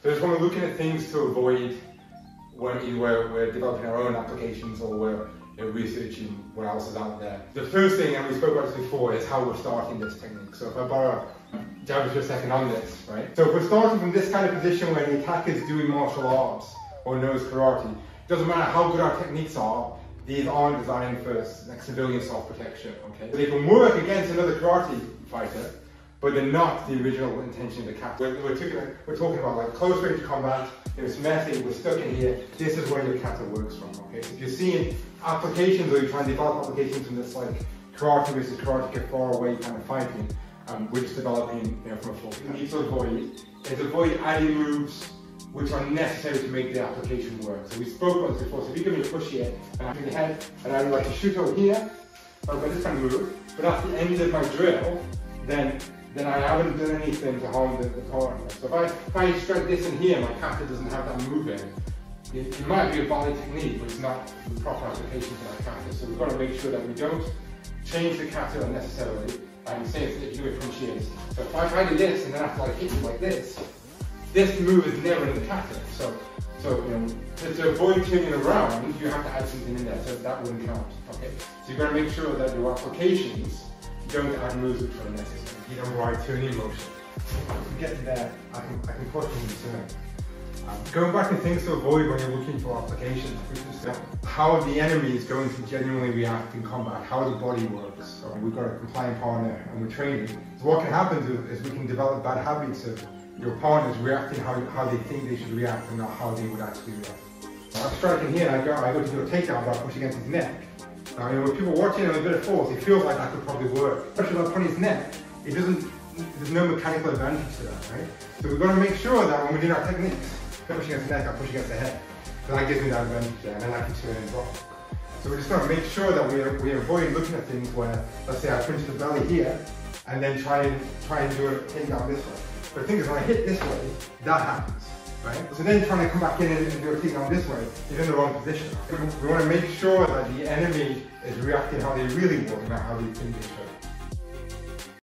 So I just want to look at things to avoid when we're developing our own applications or we're researching what else is out there. The first thing, and we spoke about this before, is how we're starting this technique. So if I borrow Jabba for a second on this, right? So if we're starting from this kind of position where the attacker is doing martial arts or knows karate, it doesn't matter how good our techniques are, these aren't designed for like civilian self-protection, okay? They can work against another karate fighter, but they're not the original intention of the kata. We're talking about like close range combat, it's messy, we're stuck in here, this is where your kata works from, okay? So if you're seeing applications or you're trying to develop applications from this like karate versus karate get far away kind of fighting, we're just developing from a full kata. What you need to avoid adding moves which are necessary to make the application work. So we spoke about this before, so if you give me a push here, and I'm in the head, and I would like to shoot over here, I've got this kind of move, but at the end of my drill, then I haven't done anything to harm the partner. So if I strike this in here, my kata doesn't have that move in. It might be a valid technique, but it's not the proper application for that kata. So we've got to make sure that we don't change the kata unnecessarily, and say if you do it from shears. So if I do this, and then after I hit you like this move is never in the kata. So to avoid turning around, you have to add something in there, so that wouldn't count. Okay? So you've got to make sure that your applications don't add moves which are unnecessary. You don't ride turning motion. To get to there, I can push and turn. Going back to things to avoid when you're looking for applications, how the enemy is going to genuinely react in combat, how the body works. So we've got a compliant partner and we're training. So what can happen is we can develop bad habits of your partners reacting how they think they should react and not how they would actually react. I'm striking here and I go to do a takedown, but I push against his neck. Now, when people watching with a bit of force, it feels like that could probably work. Especially when I put his neck, there's no mechanical advantage to that, right? So we've got to make sure that when we do our techniques, I push against the neck, I push against the head. So that gives me that advantage there, and then I can turn and drop. So we just got to make sure that we avoid looking at things where, let's say I pinch the belly here, and then try and do a takedown this way. But the thing is, when I hit this way, that happens, right? So then trying to come back in and do a takedown this way, is in the wrong position. We want to make sure that the enemy is reacting how they really would, not how they think they should.